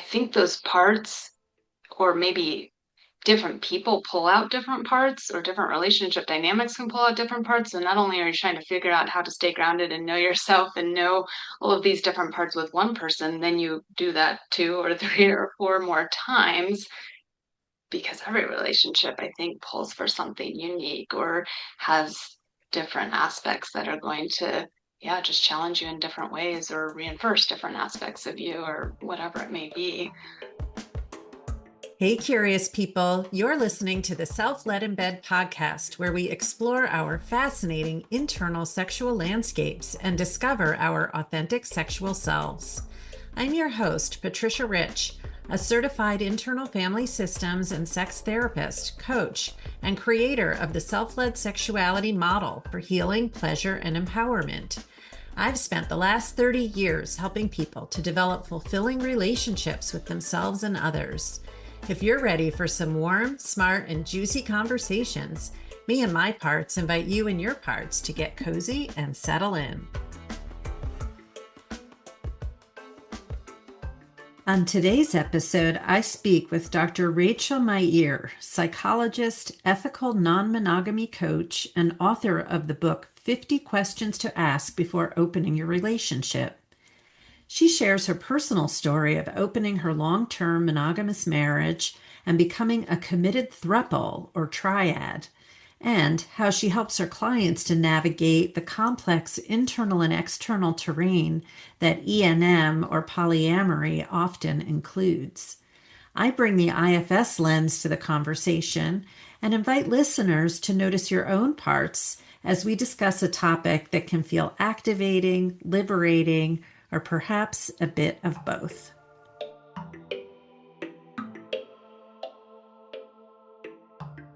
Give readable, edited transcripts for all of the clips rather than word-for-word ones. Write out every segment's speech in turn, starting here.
think those parts, or maybe different people pull out different parts, or different relationship dynamics can pull out different parts. So not only are you trying to figure out how to stay grounded and know yourself and know all of these different parts with one person, then you do that 2 or 3 or 4 more times, because every relationship, I think, pulls for something unique or has different aspects that are going to, yeah, just challenge you in different ways or reinforce different aspects of you or whatever it may be. Hey, curious people, you're listening to the Self-Led in Bed podcast, where we explore our fascinating internal sexual landscapes and discover our authentic sexual selves. I'm your host, Patricia Rich, a certified internal family systems and sex therapist, coach, and creator of the Self-Led Sexuality model for healing, pleasure, and empowerment. I've spent the last 30 years helping people to develop fulfilling relationships with themselves and others. If you're ready for some warm, smart, and juicy conversations, me and my parts invite you and your parts to get cozy and settle in. On today's episode, I speak with Dr. Rachael Meir, psychologist, ethical non-monogamy coach, and author of the book 50 Questions to Ask Before Opening Your Relationship. She shares her personal story of opening her long-term monogamous marriage and becoming a committed throuple or triad, and how she helps her clients to navigate the complex internal and external terrain that ENM or polyamory often includes. I bring the IFS lens to the conversation and invite listeners to notice your own parts as we discuss a topic that can feel activating, liberating, or perhaps a bit of both.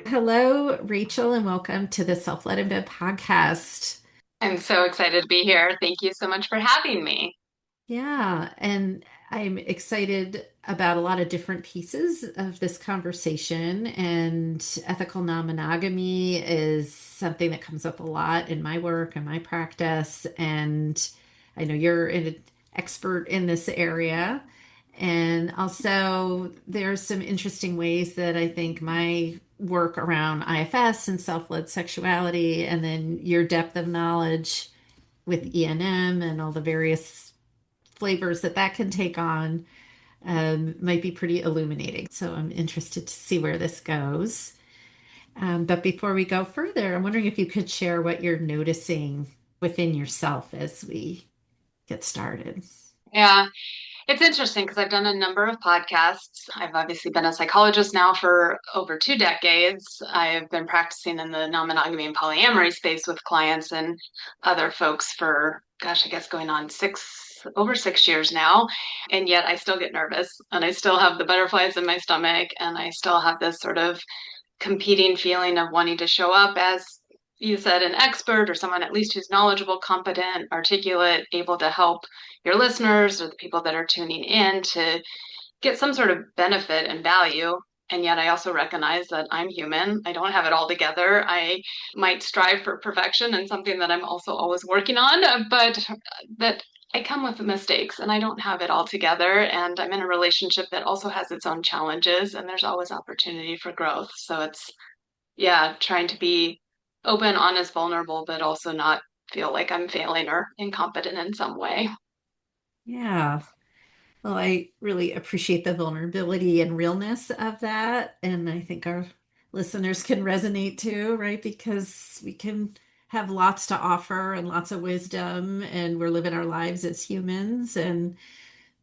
Hello, Rachael, and welcome to the Self-Led in Bed podcast. I'm so excited to be here. Thank you so much for having me. Yeah, and I'm excited about a lot of different pieces of this conversation. And ethical non-monogamy is something that comes up a lot in my work and my practice. And I know you're an expert in this area. And also, there's some interesting ways that I think my work around IFS and self-led sexuality, and then your depth of knowledge with ENM and all the various flavors that that can take on, might be pretty illuminating. So I'm interested to see where this goes. But before we go further, I'm wondering if you could share what you're noticing within yourself as we get started. Yeah, it's interesting because I've done a number of podcasts. I've obviously been a psychologist now for over 2 decades. I've been practicing in the non-monogamy and polyamory space with clients and other folks for, gosh, I guess going on over 6 years now. And yet I still get nervous and I still have the butterflies in my stomach and I still have this sort of competing feeling of wanting to show up as, you said, an expert or someone at least who's knowledgeable, competent, articulate, able to help your listeners or the people that are tuning in to get some sort of benefit and value. And yet I also recognize that I'm human. I don't have it all together. I might strive for perfection and something that I'm also always working on, but that I come with mistakes and I don't have it all together. And I'm in a relationship that also has its own challenges and there's always opportunity for growth. So it's, yeah, trying to be open, honest, vulnerable, but also not feel like I'm failing or incompetent in some way. Yeah. Well, I really appreciate the vulnerability and realness of that. And I think our listeners can resonate too, right? Because we can have lots to offer and lots of wisdom, and we're living our lives as humans. And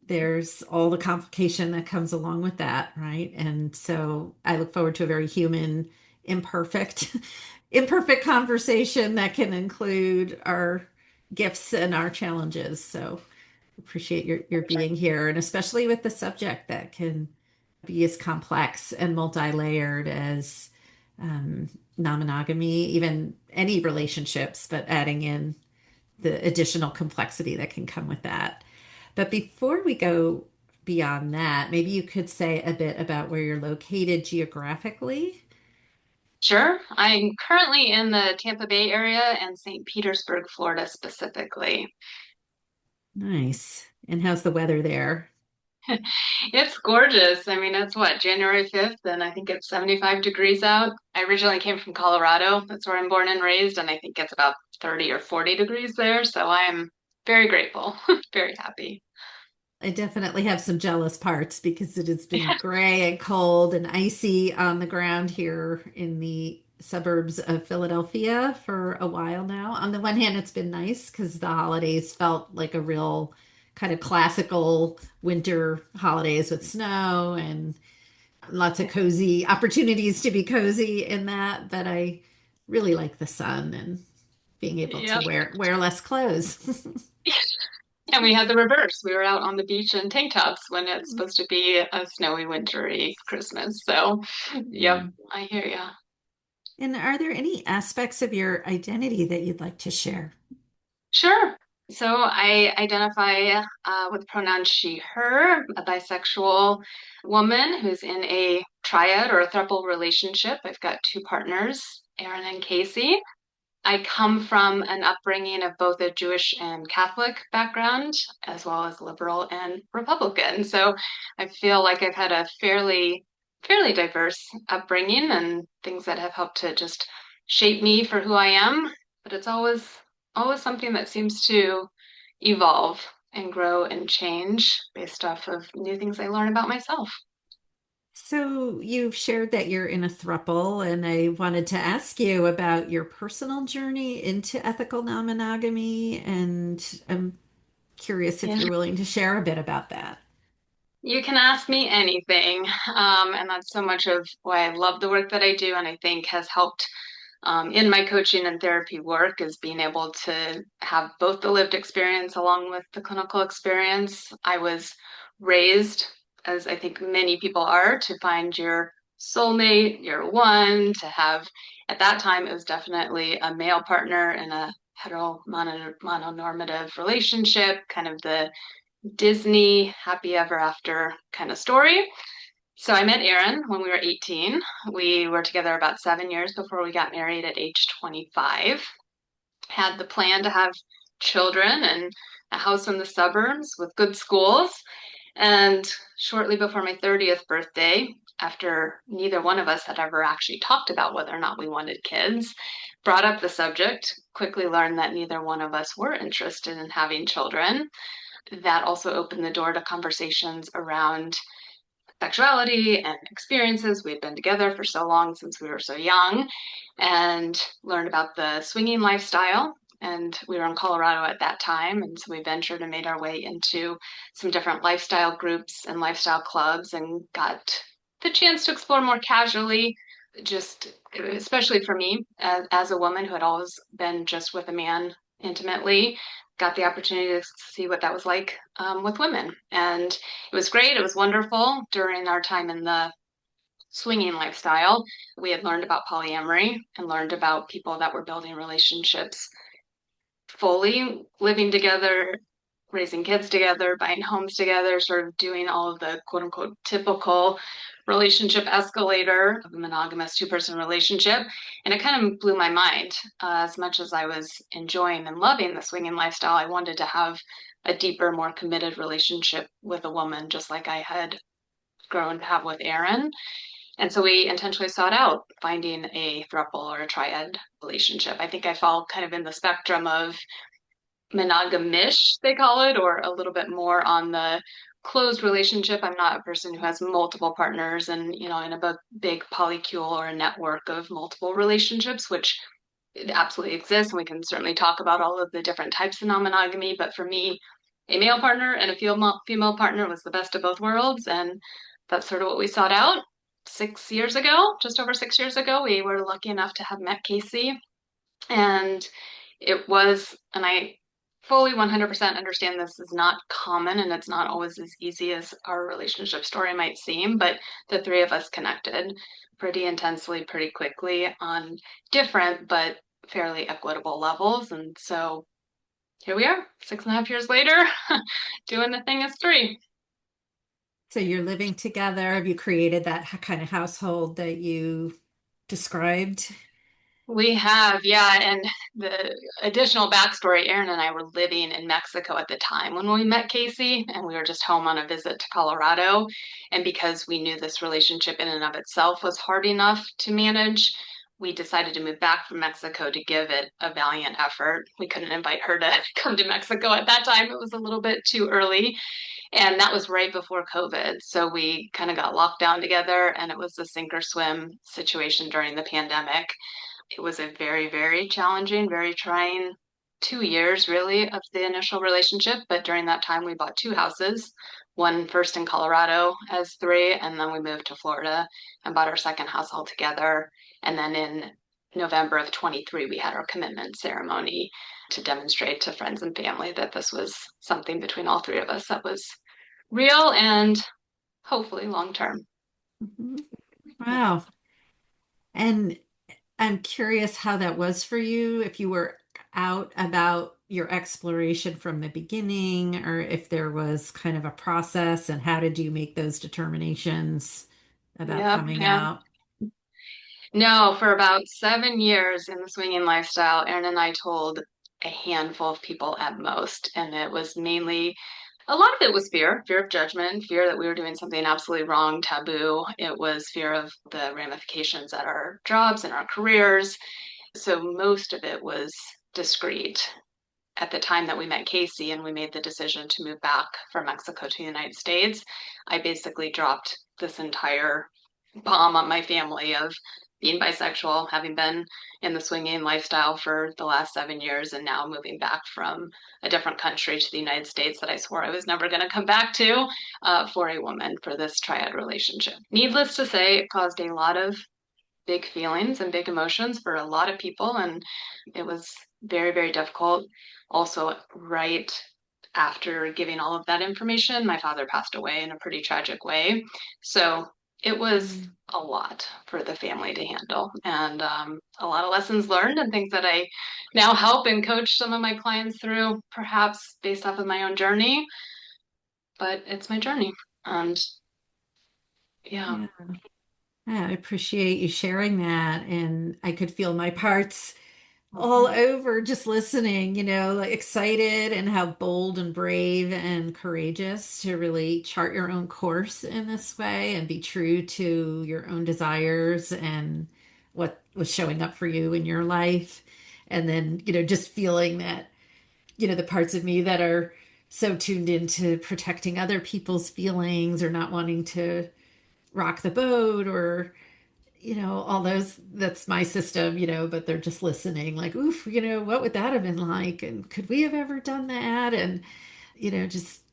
there's all the complication that comes along with that, right? And so I look forward to a very human, imperfect, imperfect conversation that can include our gifts and our challenges. So appreciate your being here, and especially with the subject that can be as complex and multi-layered as non-monogamy, even any relationships, but adding in the additional complexity that can come with that. But before we go beyond that, maybe you could say a bit about where you're located geographically. Sure. I'm currently in the Tampa Bay area and St. Petersburg, Florida specifically. Nice. And how's the weather there? It's gorgeous. I mean, it's what, January 5th, and I think it's 75 degrees out. I originally came from Colorado. That's where I'm born and raised, and I think it's about 30 or 40 degrees there. So I am very grateful, very happy. I definitely have some jealous parts because it has been gray and cold and icy on the ground here in the suburbs of Philadelphia for a while now. On the one hand, it's been nice because the holidays felt like a real kind of classical winter holidays with snow and lots of cozy opportunities to be cozy in that. But I really like the sun and being able to Yep. wear less clothes. And we had the reverse. We were out on the beach in tank tops when it's supposed to be a snowy, wintry Christmas. So, yep, Yeah. I hear you. And are there any aspects of your identity that you'd like to share? Sure. So I identify with pronouns she, her, a bisexual woman who's in a triad or a throuple relationship. I've got two partners, Aaron and Casey. I come from an upbringing of both a Jewish and Catholic background, as well as liberal and Republican. So I feel like I've had a fairly diverse upbringing and things that have helped to just shape me for who I am. But it's always something that seems to evolve and grow and change based off of new things I learn about myself. So you've shared that you're in a throuple, and I wanted to ask you about your personal journey into ethical non-monogamy, and I'm curious if Yeah. you're willing to share a bit about that. You can ask me anything. And that's so much of why I love the work that I do and I think has helped in my coaching and therapy work is being able to have both the lived experience along with the clinical experience. I was raised, as I think many people are, to find your soulmate, your one, to have, at that time, it was definitely a male partner in a mononormative relationship, kind of the Disney happy ever after kind of story. So I met Aaron when we were 18. We were together about 7 years before we got married at age 25. Had the plan to have children and a house in the suburbs with good schools. And shortly before my 30th birthday, after neither one of us had ever actually talked about whether or not we wanted kids, brought up the subject, quickly learned that neither one of us were interested in having children. That also opened the door to conversations around sexuality and experiences. We had been together for so long since we were so young and learned about the swinging lifestyle. And we were in Colorado at that time. And so we ventured and made our way into some different lifestyle groups and lifestyle clubs and got the chance to explore more casually, just especially for me as a woman who had always been just with a man intimately, got the opportunity to see what that was like with women. And it was great. It was wonderful during our time in the swinging lifestyle. We had learned about polyamory and learned about people that were building relationships fully, living together, raising kids together, buying homes together, sort of doing all of the quote unquote typical relationship escalator of a monogamous two-person relationship. And it kind of blew my mind. As much as I was enjoying and loving the swinging lifestyle, I wanted to have a deeper, more committed relationship with a woman, just like I had grown to have with Aaron. And so we intentionally sought out finding a throuple or a triad relationship. I think I fall kind of in the spectrum of monogamish, they call it, or a little bit more on the closed relationship. I'm not a person who has multiple partners and, in a big polycule or a network of multiple relationships, which it absolutely exists. And we can certainly talk about all of the different types of non-monogamy. But for me, a male partner and a female partner was the best of both worlds. And that's sort of what we sought out 6 years ago, just over 6 years ago. We were lucky enough to have met Casey. And it was, and I fully 100% understand this is not common and it's not always as easy as our relationship story might seem, but the three of us connected pretty intensely, pretty quickly on different but fairly equitable levels. And so here we are, 6.5 years later, doing the thing as three. So you're living together. Have you created that kind of household that you described? We have, yeah. And the additional backstory, Aaron and I were living in Mexico at the time when we met Casey, and we were just home on a visit to Colorado. And because we knew this relationship in and of itself was hard enough to manage, we decided to move back from Mexico to give it a valiant effort. We couldn't invite her to come to Mexico at that time. It was a little bit too early. And that was right before COVID. So we kind of got locked down together, and it was a sink or swim situation during the pandemic. It was a very, very challenging, very trying 2 years really of the initial relationship. But during that time, we bought two houses, one first in Colorado as three, and then we moved to Florida and bought our second house altogether. And then in November of 23, we had our commitment ceremony to demonstrate to friends and family that this was something between all three of us that was real and hopefully long term. Mhm. Yeah. Wow. And I'm curious how that was for you, if you were out about your exploration from the beginning, or if there was kind of a process, and how did you make those determinations about Yep. coming Yeah. out? No, for about 7 years in the swinging lifestyle, Aaron and I told a handful of people at most. And it was mainly, a lot of it was fear, fear of judgment, fear that we were doing something absolutely wrong, taboo. It was fear of the ramifications at our jobs and our careers. So most of it was discreet. At the time that we met Casey and we made the decision to move back from Mexico to the United States, I basically dropped this entire bomb on my family of being bisexual, having been in the swinging lifestyle for the last 7 years, and now moving back from a different country to the United States that I swore I was never going to come back to for a woman for this triad relationship. Needless to say, it caused a lot of big feelings and big emotions for a lot of people, and it was very, very difficult. Also, right after giving all of that information, my father passed away in a pretty tragic way. So it was Mm. a lot for the family to handle, and a lot of lessons learned and things that I now help and coach some of my clients through, perhaps based off of my own journey, but it's my journey. And yeah. Yeah. Yeah, I appreciate you sharing that. And I could feel my parts all Mhm. over just listening, like excited, and how bold and brave and courageous to really chart your own course in this way and be true to your own desires and what was showing up for you in your life. And then, just feeling that, the parts of me that are so tuned into protecting other people's feelings or not wanting to rock the boat, or all those, that's my system, but they're just listening like, oof, what would that have been like? And could we have ever done that? And, just,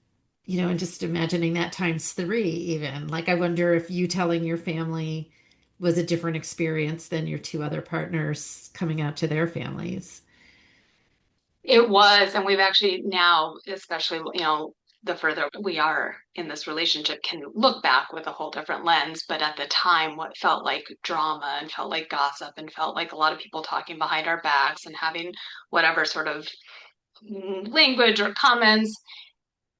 and just imagining that times three, even. Like, I wonder if you telling your family was a different experience than your two other partners coming out to their families. It was, and we've actually now, especially, the further we are in this relationship, can look back with a whole different lens. But at the time, what felt like drama and felt like gossip and felt like a lot of people talking behind our backs and having whatever sort of language or comments,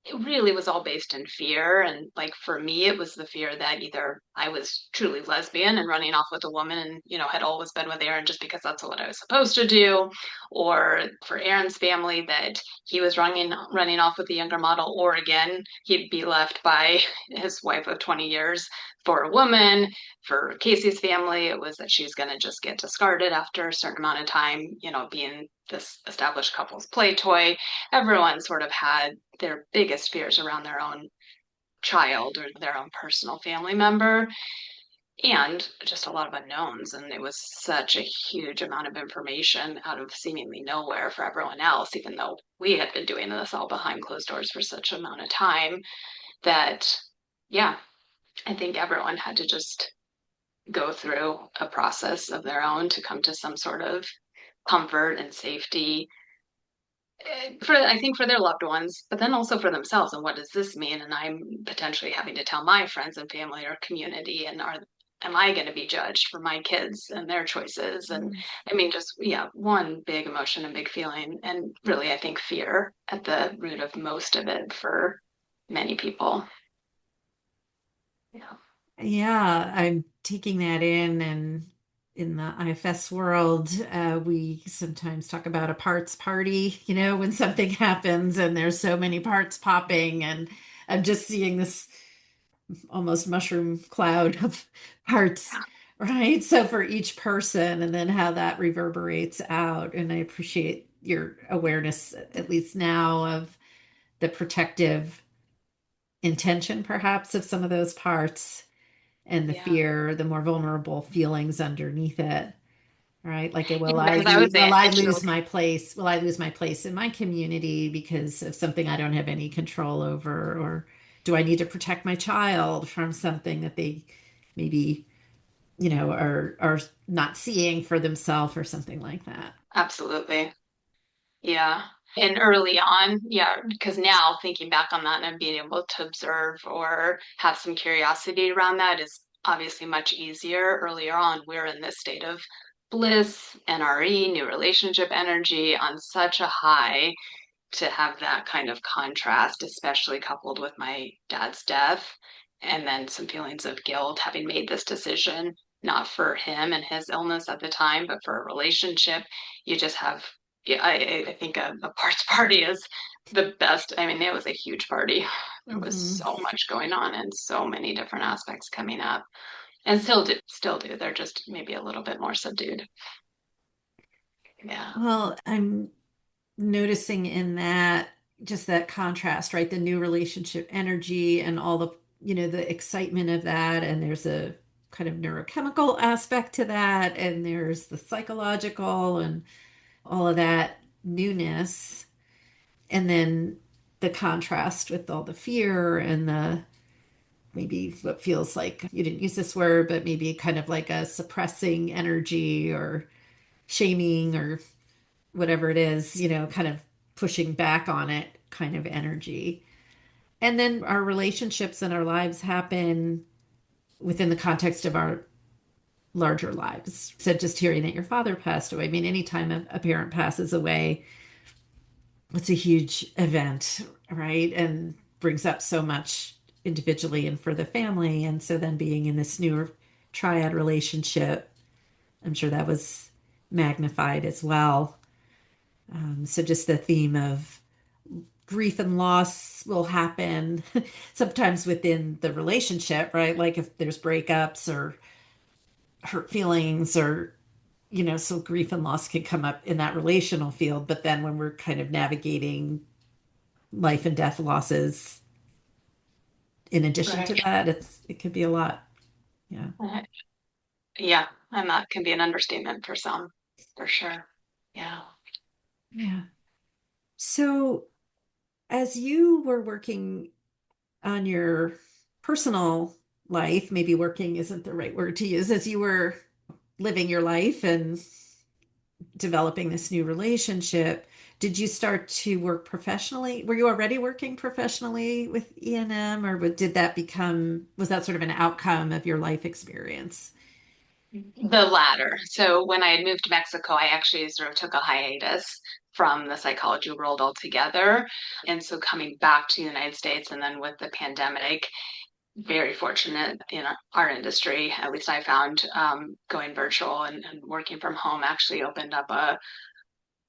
it really was all based in fear. And like for me, it was the fear that either I was truly lesbian and running off with a woman and, had always been with Aaron just because that's what I was supposed to do, or for Aaron's family that he was running off with a younger model, or again, he'd be left by his wife of 20 years for a woman. For Casey's family, it was that she's going to just get discarded after a certain amount of time, being this established couple's play toy. Everyone sort of had their biggest fears around their own child or their own personal family member, and just a lot of unknowns. And it was such a huge amount of information out of seemingly nowhere for everyone else, even though we had been doing this all behind closed doors for such an amount of time that, yeah, I think everyone had to just go through a process of their own to come to some sort of comfort and safety for I think for their loved ones, but then also for themselves. And what does this mean? And I'm potentially having to tell my friends and family or community, and are am I going to be judged for my kids and their choices? And Mm. I mean, just yeah, one big emotion and big feeling, and really, I think fear at the root of most of it for many people. Yeah. Yeah, I'm taking that in, and in the IFS world, we sometimes talk about a parts party, when something happens and there's so many parts popping, and I'm just seeing this almost mushroom cloud of parts, right? So for each person, and then how that reverberates out. And I appreciate your awareness, at least now, of the protective intention, perhaps, of some of those parts and the Yeah. fear, the more vulnerable feelings underneath it. Right? Like, will Yeah, I because I would say will I initially, lose my place? Will I lose my place in my community because of something I don't have any control over? Or do I need to protect my child from something that they maybe, are not seeing for themselves or something like that? absolutely. Yeah. And early on, yeah, because now thinking back on that and being able to observe or have some curiosity around that is obviously much easier. Earlier on, we're in this state of bliss, NRE, new relationship energy on such a high to have that kind of contrast, especially coupled with my dad's death and then some feelings of guilt having made this decision, not for him and his illness at the time, but for a relationship. You just have, yeah, I think a parts party is the best. I mean, it was a huge party. There was Hmm. so much going on and so many different aspects coming up and still do. They're just maybe a little bit more subdued. Yeah. Well, I'm noticing in that, just that contrast, right? The new relationship energy and all the, the excitement of that. And there's a kind of neurochemical aspect to that. And there's the psychological and all of that newness. And then the contrast with all the fear and the maybe what feels like, you didn't use this word, but maybe kind of like a suppressing energy or shaming or whatever it is, kind of pushing back on it kind of energy. And then our relationships and our lives happen within the context of our larger lives. So just hearing that your father passed away, I mean, anytime a parent passes away, it's a huge event, right? And brings up so much individually and for the family. And so then being in this new triad relationship, I'm sure that was magnified as well. So just the theme of grief and loss will happen sometimes within the relationship, right? Like if there's breakups or hurt feelings or, so grief and loss can come up in that relational field. But then when we're kind of navigating life and death losses, in addition to Right. that, it could be a lot. Yeah. Yeah, and that can be an understatement for some, for sure. Yeah. Yeah. So as you were working on your personal life, maybe working isn't the right word to use, as you were living your life and developing this new relationship, did you start to work professionally? Were you already working professionally with E&M, or was that sort of an outcome of your life experience? The latter. So when I had moved to Mexico, I actually sort of took a hiatus from the psychology world altogether. And so coming back to the United States and then with the pandemic, very fortunate in our industry, at least I found going virtual and working from home actually opened up a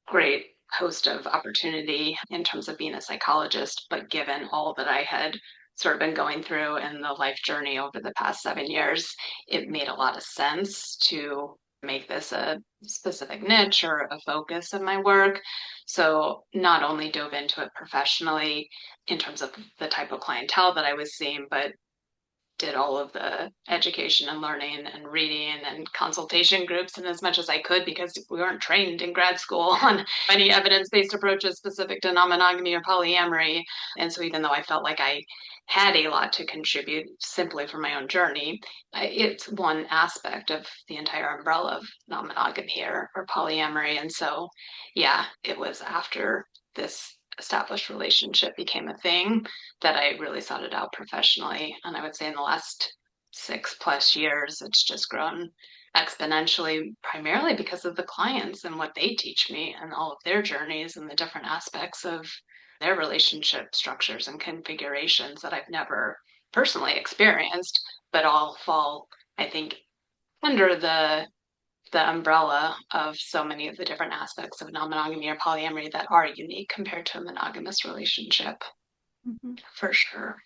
great host of opportunity in terms of being a psychologist. But given all that I had sort of been going through in the life journey over the past 7 years, it made a lot of sense to make this a specific niche or a focus of my work. So not only dove into it professionally in terms of the type of clientele that I was seeing, but did all of the education and learning and reading and consultation groups and as much as I could because we weren't trained in grad school on any evidence-based approaches specific to non-monogamy or polyamory. And so even though I felt like I had a lot to contribute simply from my own journey, it's one aspect of the entire umbrella of non-monogamy or polyamory. And so, yeah, it was after this established relationship became a thing that I really sought it out professionally. And I would say in the last 6+ years, it's just grown exponentially, primarily because of the clients and what they teach me and all of their journeys and the different aspects of their relationship structures and configurations that I've never personally experienced, but all fall, I think, under the the umbrella of so many of the different aspects of non-monogamy or polyamory that are unique compared to a monogamous relationship, Mhm. for sure.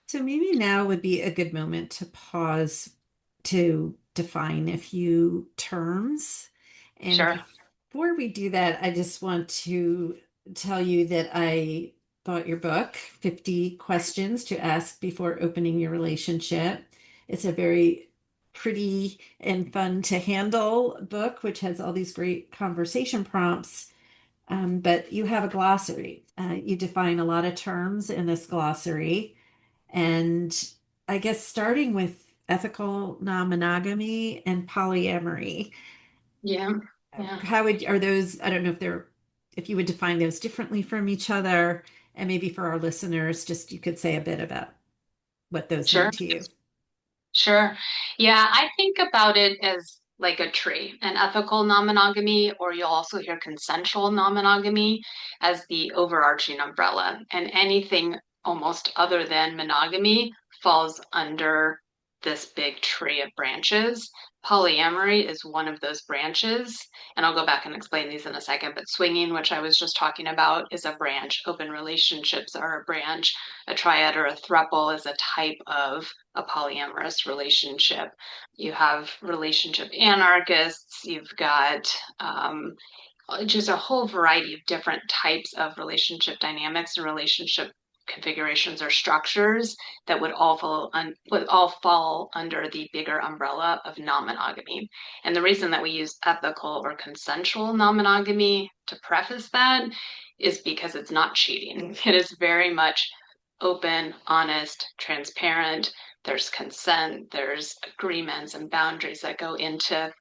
So maybe now would be a good moment to pause to define a few terms. And Sure. before we do that, I just want to tell you that I bought your book, 50 Questions to Ask Before Opening Your Relationship. It's a very pretty and fun to handle book, which has all these great conversation prompts. But you have a glossary. You define a lot of terms in this glossary. And I guess starting with ethical non-monogamy and polyamory, Yeah. Yeah. how would are those, I don't know if they're if you would define those differently from each other, and maybe for our listeners, just you could say a bit about what those Sure. mean to you. Sure. Yeah, I think about it as like a tree, an ethical non-monogamy, or you'll also hear consensual non-monogamy as the overarching umbrella. And anything almost other than monogamy falls under this big tree of branches. Polyamory is one of those branches. And I'll go back and explain these in a second. But swinging, which I was just talking about, is a branch. Open relationships are a branch. A triad or a throuple is a type of a polyamorous relationship. You have relationship anarchists, you've got just a whole variety of different types of relationship dynamics and relationship configurations or structures that would all fall under the bigger umbrella of non-monogamy. And the reason that we use ethical or consensual non-monogamy to preface that is because it's not cheating. It is very much open, honest, transparent. There's consent, there's agreements and boundaries that go into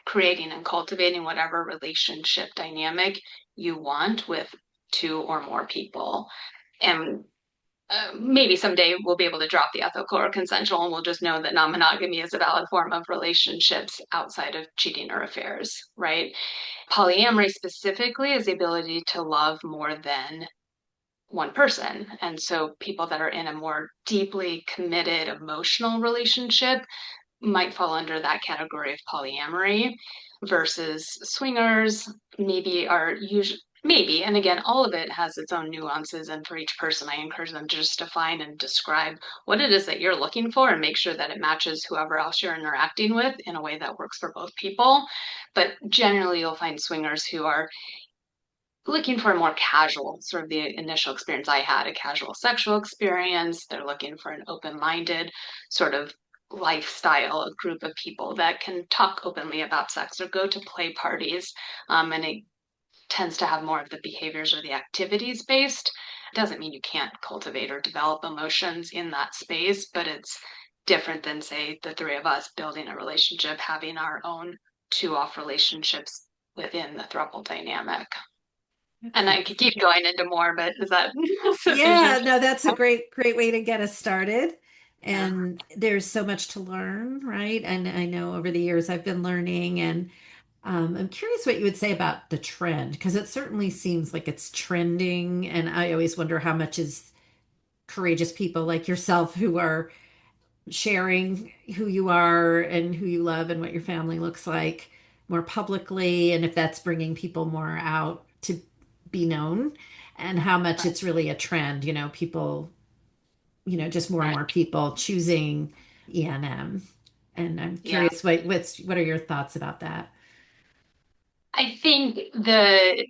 creating and cultivating whatever relationship dynamic you want with two or more people. And maybe someday we'll be able to drop the ethical or consensual and we'll just know that non-monogamy is a valid form of relationships outside of cheating or affairs, right? Polyamory specifically is the ability to love more than one person. And so people that are in a more deeply committed emotional relationship might fall under that category of polyamory versus swingers maybe are usually maybe, and again, all of it has its own nuances, and for each person I encourage them to just define and describe what it is that you're looking for and make sure that it matches whoever else you're interacting with in a way that works for both people. But generally you'll find swingers who are looking for a more casual, sort of the initial experience I had, a casual sexual experience. They're looking for an open-minded sort of lifestyle, a group of people that can talk openly about sex or go to play parties. And it tends to have more of the behaviors or the activities based. It doesn't mean you can't cultivate or develop emotions in that space, but it's different than, say, the three of us building a relationship, having our own two off relationships within the throuple dynamic. And I Okay. could keep going into more, but is that Yeah, sufficient? no, that's a great way to get us started. Yeah. And there's so much to learn, right? And I know over the years I've been learning, and I'm curious what you would say about the trend, because it certainly seems like it's trending. And I always wonder how much is courageous people like yourself who are sharing who you are and who you love and what your family looks like more publicly, and if that's bringing people more out to be known, and how much it's really a trend, people, just more and Right. more people choosing E&M. And I'm Yeah. curious what are your thoughts about that? I think the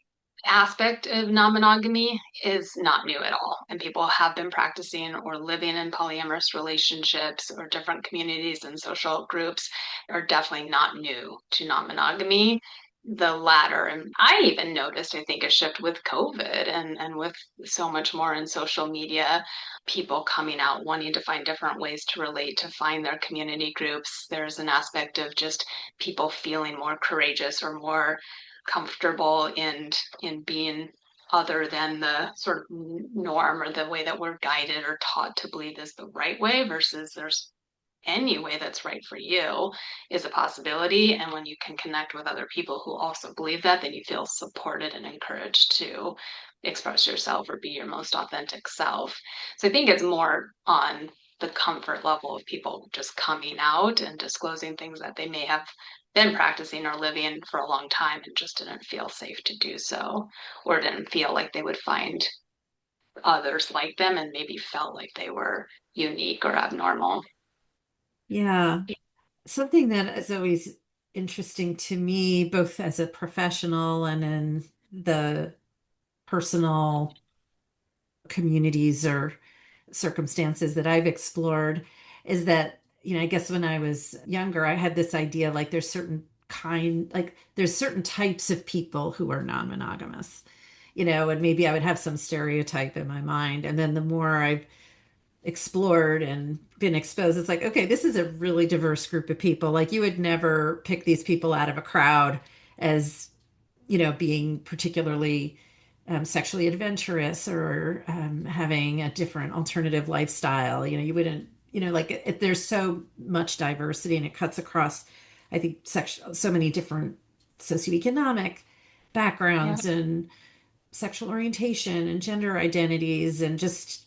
aspect of non-monogamy is not new at all. And people have been practicing or living in polyamorous relationships or different communities and social groups are definitely not new to non-monogamy. The latter, and I even noticed, I think, a shift with COVID and with so much more in social media, people coming out wanting to find different ways to relate, to find their community groups. There's an aspect of just people feeling more courageous or more comfortable in being other than the sort of norm or the way that we're guided or taught to believe is the right way versus there's any way that's right for you is a possibility. And when you can connect with other people who also believe that, then you feel supported and encouraged to express yourself or be your most authentic self. So I think it's more on the comfort level of people just coming out and disclosing things that they may have been practicing or living for a long time and just didn't feel safe to do so, or didn't feel like they would find others like them and maybe felt like they were unique or abnormal. Yeah. Something that is always interesting to me, both as a professional and in the personal communities or circumstances that I've explored, is that, I guess when I was younger, I had this idea like there's certain types of people who are non-monogamous, and maybe I would have some stereotype in my mind. And then the more I've explored and been exposed, it's like, okay, this is a really diverse group of people. Like you would never pick these people out of a crowd as, being particularly sexually adventurous or having a different alternative lifestyle. You wouldn't, like there's so much diversity and it cuts across, I think, so many different socioeconomic Yeah. backgrounds and sexual orientation and gender identities and just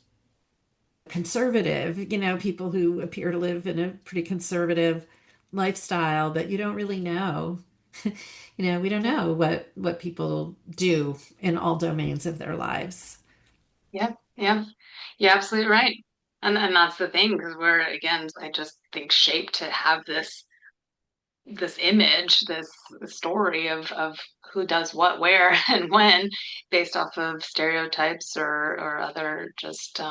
conservative, people who appear to live in a pretty conservative lifestyle, but you don't really know. We don't Yeah. know what people do in all domains of their lives. Yeah. Yeah. You're absolutely right. And that's the thing, because we're, again, I just think shaped to have this image, this story of who does what, where, and when, based off of stereotypes or other just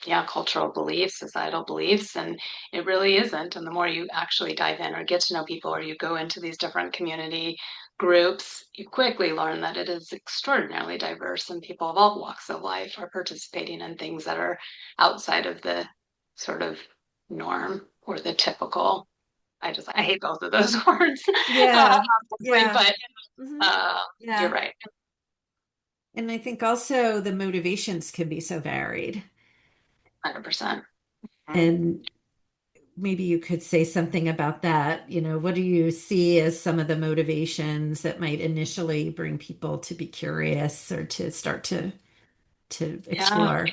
yeah, cultural beliefs, societal beliefs, and it really isn't. And the more you actually dive in or get to know people, or you go into these different community groups, you quickly learn that it is extraordinarily diverse, and people of all walks of life are participating in things that are outside of the sort of norm or the typical. I hate both of those words, Yeah, honestly, yeah, but hmm uh, you're yeah. right. And I think also the motivations can be so varied. 100%. And maybe you could say something about that. What do you see as some of the motivations that might initially bring people to be curious or to start to Yeah. explore?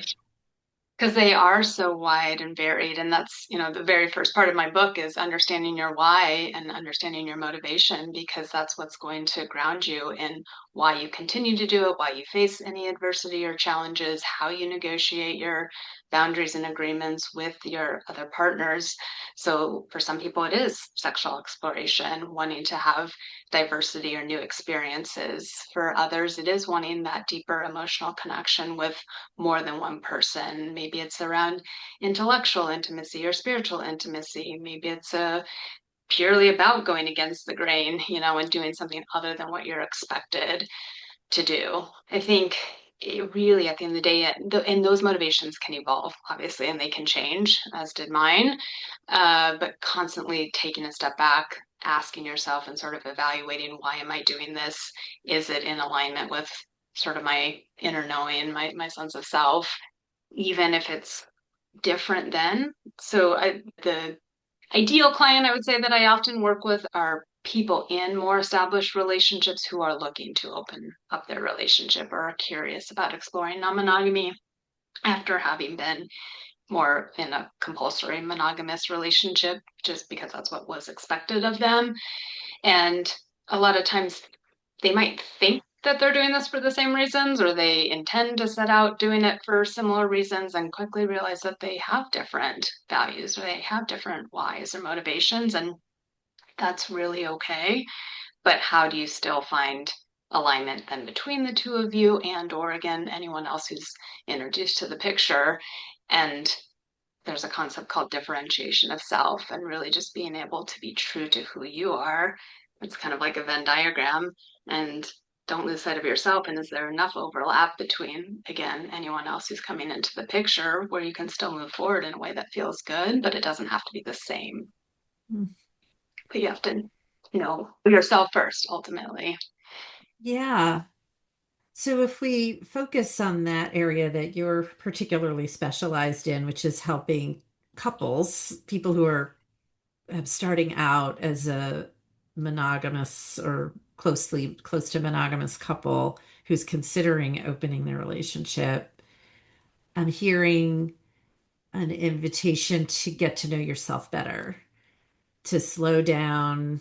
Because they are so wide and varied. And that's, the very first part of my book is understanding your why and understanding your motivation, because that's what's going to ground you in why you continue to do it, why you face any adversity or challenges, how you negotiate your boundaries and agreements with your other partners. So for some people, it is sexual exploration, wanting to have diversity or new experiences. For others, it is wanting that deeper emotional connection with more than one person. Maybe it's around intellectual intimacy or spiritual intimacy. Maybe it's purely about going against the grain, and doing something other than what you're expected to do. I think it really, at the end of the day, and those motivations can evolve, obviously, and they can change, as did mine. But constantly taking a step back, asking yourself and sort of evaluating, why am I doing this? Is it in alignment with sort of my inner knowing, my sense of self, even if it's different then? The ideal client I would say that I often work with are people in more established relationships who are looking to open up their relationship or are curious about exploring non-monogamy after having been more in a compulsory monogamous relationship, just because that's what was expected of them. And a lot of times they might think that they're doing this for the same reasons, or they intend to set out doing it for similar reasons, and quickly realize that they have different values or they have different whys or motivations. And that's really okay. But how do you still find alignment then between the two of you, and or again anyone else who's introduced to the picture? And there's a concept called differentiation of self, and really just being able to be true to who you are. It's kind of like a Venn diagram, and don't lose sight of yourself. And is there enough overlap between, again, anyone else who's coming into the picture, where you can still move forward in a way that feels good, but it doesn't have to be the same? But you have to know yourself first, ultimately. Yeah. So if we focus on that area that you're particularly specialized in, which is helping couples, people who are starting out as a monogamous or close to monogamous couple who's considering opening their relationship, I'm hearing an invitation to get to know yourself better, to slow down,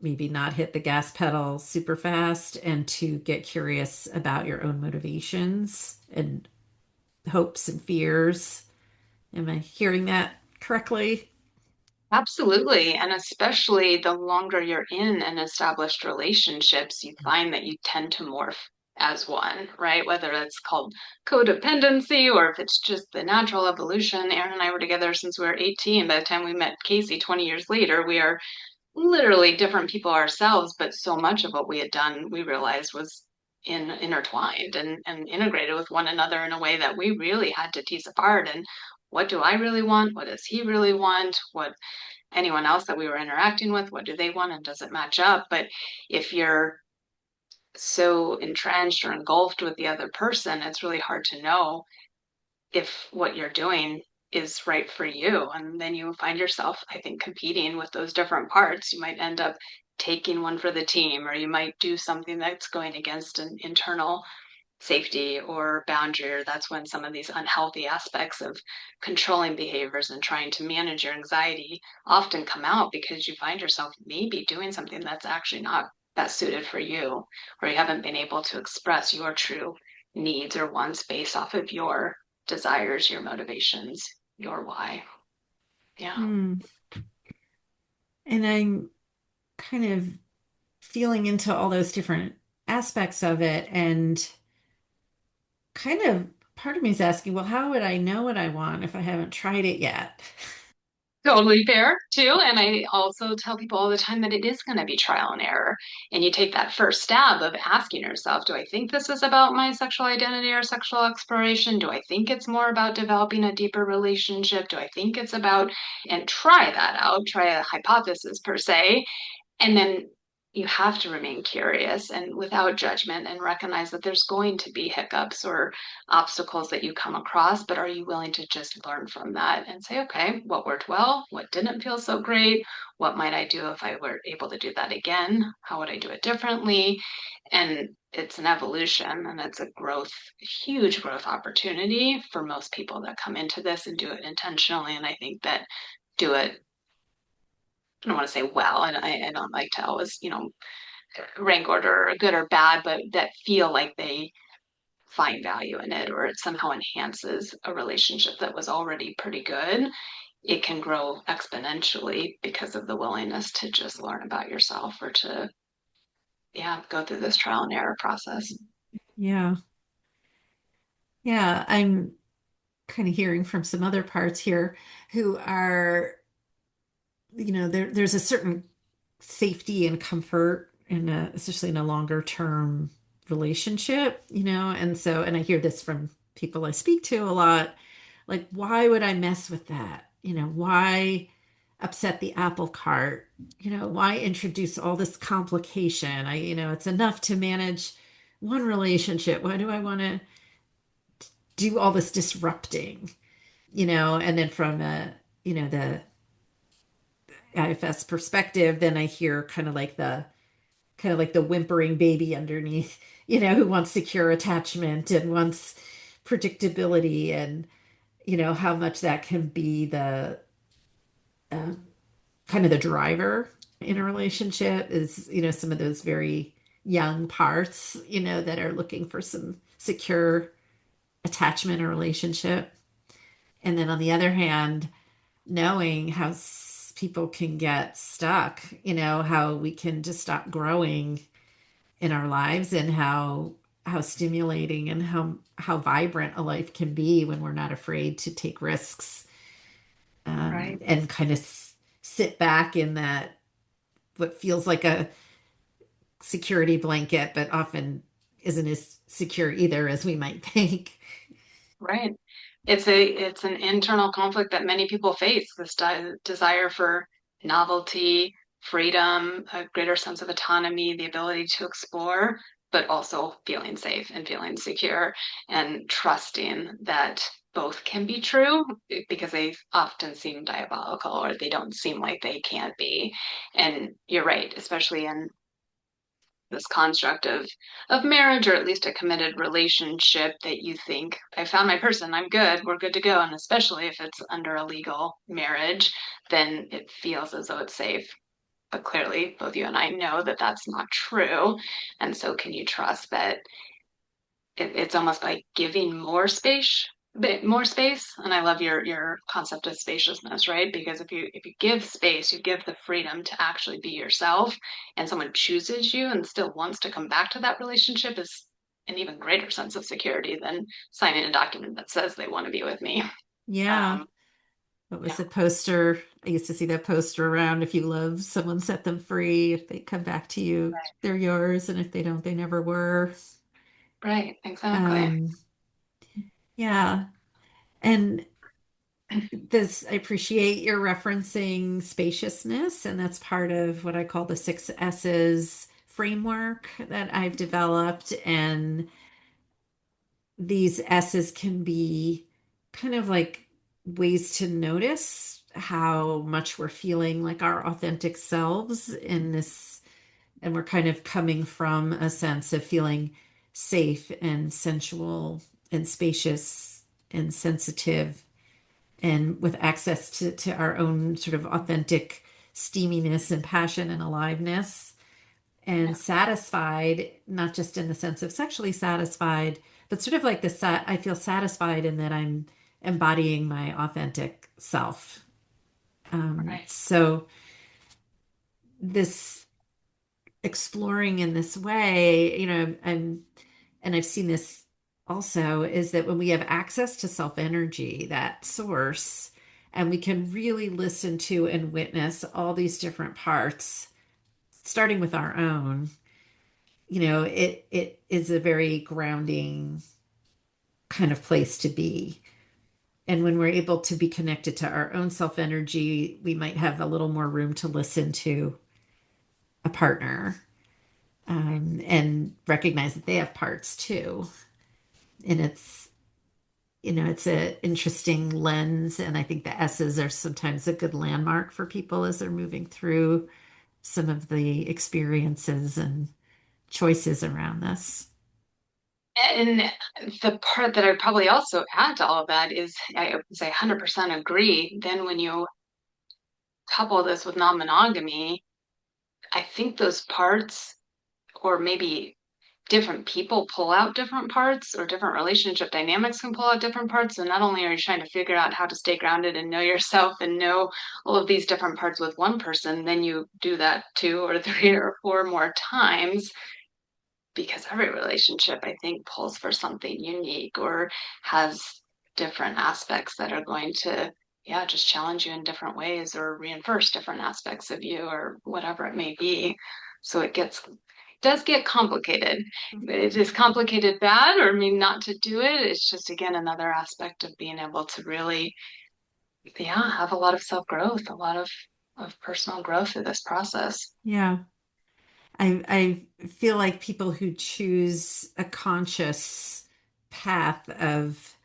maybe not hit the gas pedal super fast and to get curious about your own motivations and hopes and fears. Am I hearing that correctly? Absolutely. And especially the longer you're in an established relationships, you find that you tend to morph as one, right? Whether it's called codependency or if it's just the natural evolution. Aaron and I were together since we were 18. By the time we met Casey 20 years later, we are literally different people ourselves, but so much of what we had done, we realized was intertwined and integrated with one another in a way that we really had to tease apart. And what do I really want? What does he really want? What anyone else that we were interacting with, what do they want and does it match up? But if you're so entrenched or engulfed with the other person, it's really hard to know if what you're doing is right for you. And then you find yourself, I think, competing with those different parts. You might end up taking one for the team, or you might do something that's going against an internal safety or boundary, or that's when some of these unhealthy aspects of controlling behaviors and trying to manage your anxiety often come out because you find yourself maybe doing something that's actually not best suited for you, or you haven't been able to express your true needs or wants based off of your desires, your motivations, your why. Yeah. Hmm. And I'm kind of feeling into all those different aspects of it. And kind of part of me is asking, well, how would I know what I want if I haven't tried it yet? Totally fair too. And I also tell people all the time that it is going to be trial and error. And you take that first stab of asking yourself, do I think this is about my sexual identity or sexual exploration? Do I think it's more about developing a deeper relationship? Do I think it's about, and try that out, try a hypothesis per se, and then you have to remain curious and without judgment and recognize that there's going to be hiccups or obstacles that you come across, but are you willing to just learn from that and say, okay, what worked well? What didn't feel so great? What might I do if I were able to do that again? How would I do it differently? And it's an evolution and it's a growth, huge growth opportunity for most people that come into this and do it intentionally. And I think that do it, I don't want to say well, and I don't like to always, rank order good or bad, but that feel like they find value in it or it somehow enhances a relationship that was already pretty good. It can grow exponentially because of the willingness to just learn about yourself or to, yeah, go through this trial and error process. Yeah. Yeah. I'm kind of hearing from some other parts here who are, there's a certain safety and comfort in especially in a longer term relationship, and I hear this from people I speak to a lot, like, why would I mess with that? Why upset the apple cart? Why introduce all this complication? It's enough to manage one relationship. Why do I want to do all this disrupting? And then from the IFS perspective, then I hear kind of like the whimpering baby underneath, who wants secure attachment and wants predictability, and how much that can be the um, kind of the driver in a relationship is, some of those very young parts, that are looking for some secure attachment or relationship. And then on the other hand, knowing how people can get stuck, how we can just stop growing in our lives, and how stimulating and how vibrant a life can be when we're not afraid to take risks, Right. and kind of sit back in that what feels like a security blanket, but often isn't as secure either as we might think. Right. It's an internal conflict that many people face, this desire for novelty, freedom, a greater sense of autonomy, the ability to explore, but also feeling safe and feeling secure and trusting that both can be true because they often seem diabolical or they don't seem like they can't be. And you're right, especially in this construct of marriage or at least a committed relationship that you think I found my person, I'm good, we're good to go. And especially if it's under a legal marriage, then it feels as though it's safe. But clearly, both you and I know that that's not true. And so, can you trust that it's almost like giving more space? And I love your concept of spaciousness, right? Because if you give space, you give the freedom to actually be yourself, and someone chooses you and still wants to come back to that relationship is an even greater sense of security than signing a document that says they want to be with me. Yeah. Um, What was yeah, the poster? I used to see that poster around. If you love someone, set them free. If they come back to you, they're yours. And if they don't, they never were. right, exactly. Um, yeah. And this, I appreciate your referencing spaciousness. And that's part of what I call the six S's framework that I've developed. And these S's can be kind of like ways to notice how much we're feeling like our authentic selves in this, and we're kind of coming from a sense of feeling safe and sensual and spacious and sensitive and with access to our own sort of authentic steaminess and passion and aliveness and Yeah, satisfied, not just in the sense of sexually satisfied, but sort of like this, I feel satisfied in that I'm embodying my authentic self. right. So this exploring in this way, and I've seen this also, is that when we have access to self energy, that source, and we can really listen to and witness all these different parts, starting with our own, it is a very grounding kind of place to be. And when we're able to be connected to our own self energy, we might have a little more room to listen to a partner, and recognize that they have parts too. And it's an interesting lens. And I think the S's are sometimes a good landmark for people as they're moving through some of the experiences and choices around this. And the part that I probably also add to all of that is I would say 100% agree. Then when you couple this with non-monogamy, I think those parts, or maybe different people pull out different parts, or different relationship dynamics can pull out different parts. So not only are you trying to figure out how to stay grounded and know yourself and know all of these different parts with one person, then you do that two or three or four more times, because every relationship, I think, pulls for something unique or has different aspects that are going to, yeah, just challenge you in different ways or reinforce different aspects of you or whatever it may be. So does get complicated. Is complicated bad, or I mean not to do it? It's just again another aspect of being able to really, yeah, have a lot of self-growth, a lot of personal growth through this process. Yeah. I feel like people who choose a conscious path of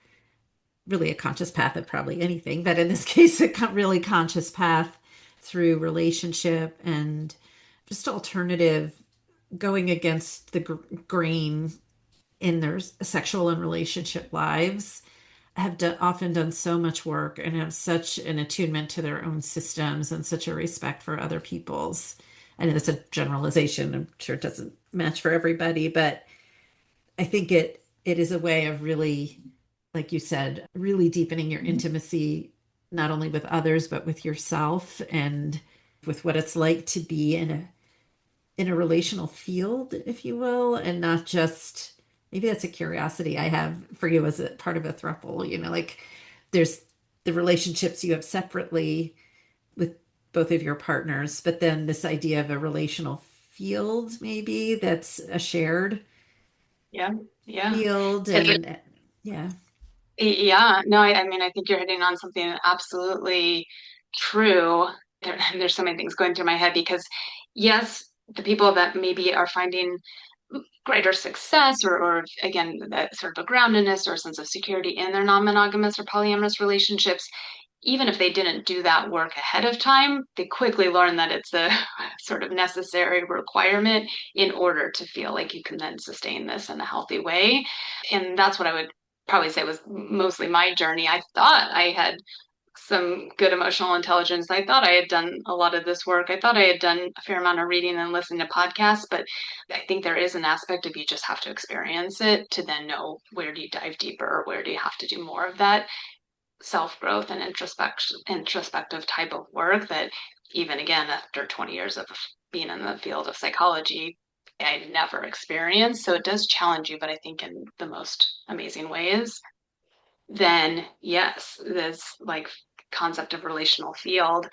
really a conscious path of probably anything, but in this case, a really conscious path through relationship and just alternative going against the grain in their sexual and relationship lives have often done so much work and have such an attunement to their own systems and such a respect for other people's. I know that's a generalization. I'm sure it doesn't match for everybody, but I think it is a way of really, like you said, really deepening your intimacy, not only with others, but with yourself and with what it's like to be in a relational field, if you will, and not just maybe that's a curiosity I have for you as a part of a throuple, like there's the relationships you have separately with both of your partners, but then this idea of a relational field, maybe that's a shared Yeah, yeah. field. And yeah. Yeah, no, I mean, I think you're hitting on something absolutely true. There's so many things going through my head because, yes, the people that maybe are finding greater success or again, that sort of a groundedness or a sense of security in their non-monogamous or polyamorous relationships, even if they didn't do that work ahead of time, they quickly learn that it's a sort of necessary requirement in order to feel like you can then sustain this in a healthy way. And that's what I would probably say was mostly my journey. I thought I had some good emotional intelligence. I thought I had done a lot of this work. I thought I had done a fair amount of reading and listening to podcasts, but I think there is an aspect of you just have to experience it to then know where do you dive deeper or where do you have to do more of that self-growth and introspective type of work that even again after 20 years of being in the field of psychology I never experienced. So it does challenge you, but I think in the most amazing ways. Then yes, this like concept of relational field,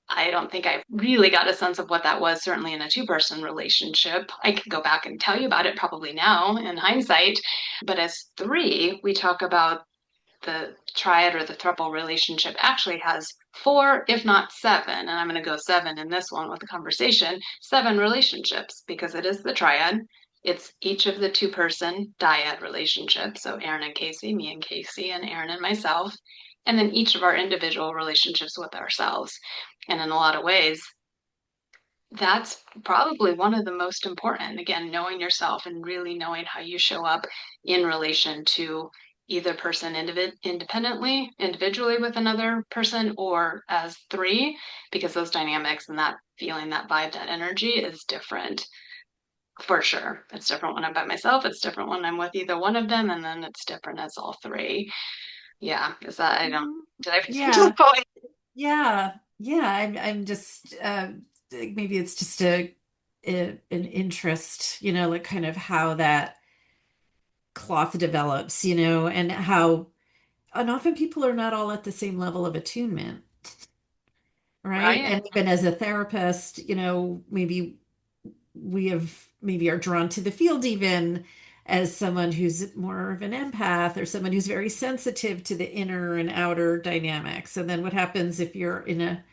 I don't think I really got a sense of what that was, certainly in a two-person relationship. I could go back and tell you about it probably now in hindsight. But as three, we talk about the triad or the throuple relationship actually has four, if not seven, and I'm going to go seven in this one with the conversation, seven relationships because it is the triad. It's each of the two-person dyad relationships. So Aaron and Casey, me and Casey, and Aaron and myself, and then each of our individual relationships with ourselves. And in a lot of ways, that's probably one of the most important. Again, knowing yourself and really knowing how you show up in relation to either person independently, individually with another person, or as three, because those dynamics and that feeling, that vibe, that energy is different for sure. It's different when I'm by myself, it's different when I'm with either one of them, and then it's different as all three. Yeah, is that, I don't, Mhm. did I get to the Yeah, point? yeah, yeah. I'm just maybe it's just an interest, like kind of how that cloth develops, and often people are not all at the same level of attunement, right? Right? And even as a therapist, maybe are drawn to the field even as someone who's more of an empath or someone who's very sensitive to the inner and outer dynamics. And then what happens if you're in a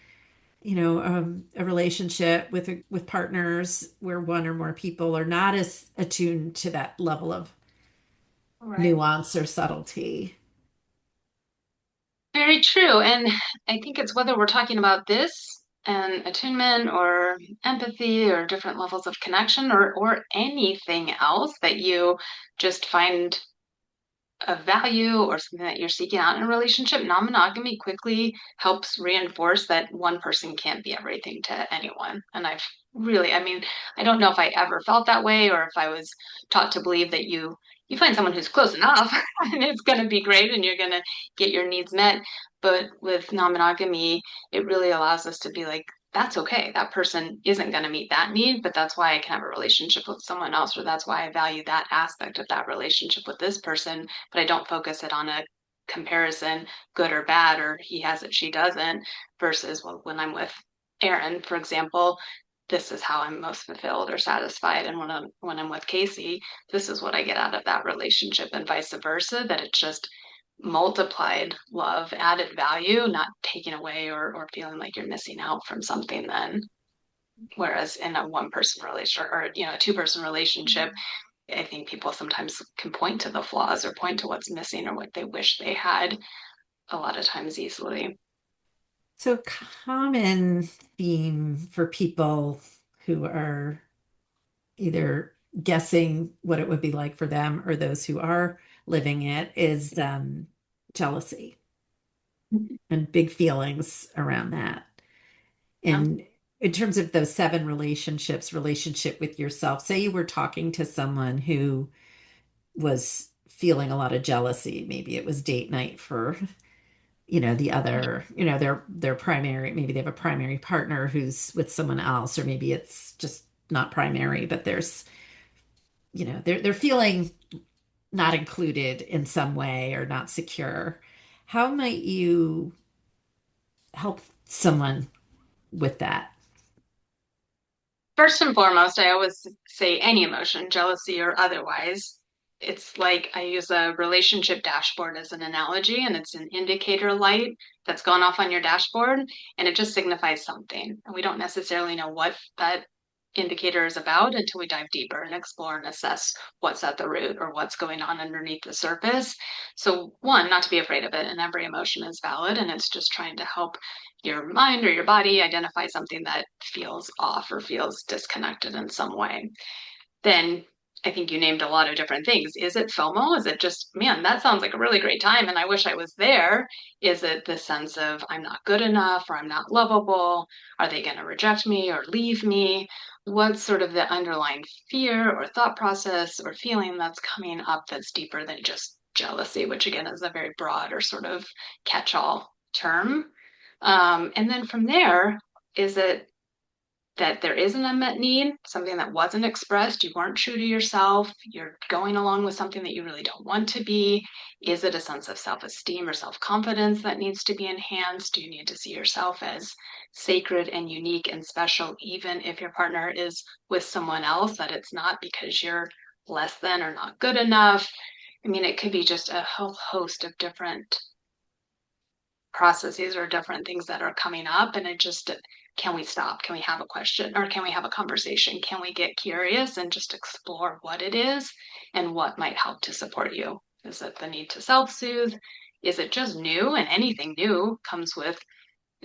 relationship with partners where one or more people are not as attuned to that level of Right. nuance or subtlety? Very true. And I think it's whether we're talking about this and attunement or empathy or different levels of connection or anything else that you just find a value or something that you're seeking out in a relationship, non-monogamy quickly helps reinforce that one person can't be everything to anyone. And I've really, I mean, I don't know if I ever felt that way or if I was taught to believe that you find someone who's close enough and it's going to be great and you're going to get your needs met. But with non-monogamy, it really allows us to be like, that's okay. That person isn't going to meet that need, but that's why I can have a relationship with someone else, or that's why I value that aspect of that relationship with this person, but I don't focus it on a comparison, good or bad, or he has it, she doesn't, versus well, when I'm with Aaron, for example, this is how I'm most fulfilled or satisfied. And when I'm with Casey, this is what I get out of that relationship, and vice versa, that it's just multiplied love, added value, not taking away or feeling like you're missing out from something then. Whereas in a one person relationship or a two-person relationship, I think people sometimes can point to the flaws or point to what's missing or what they wish they had a lot of times easily. So, a common theme for people who are either guessing what it would be like for them or those who are living it is jealousy and big feelings around that. Yeah. And in terms of those seven relationships, relationship with yourself, say you were talking to someone who was feeling a lot of jealousy. Maybe it was date night for, the other, their primary, maybe they have a primary partner who's with someone else, or maybe it's just not primary, but they're feeling not included in some way or not secure. How might you help someone with that? First and foremost, I always say any emotion, jealousy or otherwise, it's like I use a relationship dashboard as an analogy, and it's an indicator light that's gone off on your dashboard, and it just signifies something. And we don't necessarily know what that indicator is about until we dive deeper and explore and assess what's at the root or what's going on underneath the surface. So, one, not to be afraid of it, and every emotion is valid, and it's just trying to help your mind or your body identify something that feels off or feels disconnected in some way. Then I think you named a lot of different things. Is it FOMO? Is it just, man, that sounds like a really great time and I wish I was there? Is it the sense of I'm not good enough or I'm not lovable? Are they going to reject me or leave me? What's sort of the underlying fear or thought process or feeling that's coming up that's deeper than just jealousy, which again is a very broad or sort of catch-all term. And then from there, is it that there is an unmet need, something that wasn't expressed, you weren't true to yourself, you're going along with something that you really don't want to be? Is it a sense of self esteem or self confidence that needs to be enhanced? Do you need to see yourself as sacred and unique and special, even if your partner is with someone else, that it's not because you're less than or not good enough? I mean, it could be just a whole host of different processes or different things that are coming up. And it just, can we stop? Can we have a question or can we have a conversation? Can we get curious and just explore what it is and what might help to support you? Is it the need to self-soothe? Is it just new? And anything new comes with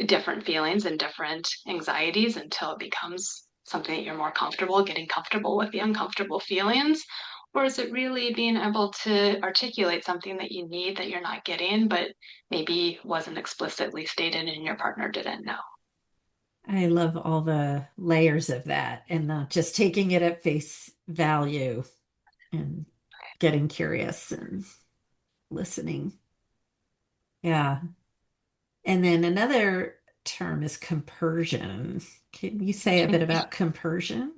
different feelings and different anxieties until it becomes something that you're more comfortable, getting comfortable with the uncomfortable feelings? Or is it really being able to articulate something that you need that you're not getting, but maybe wasn't explicitly stated and your partner didn't know? I love all the layers of that and not just taking it at face value and getting curious and listening. Yeah. And then another term is compersion. Can you say a bit about compersion?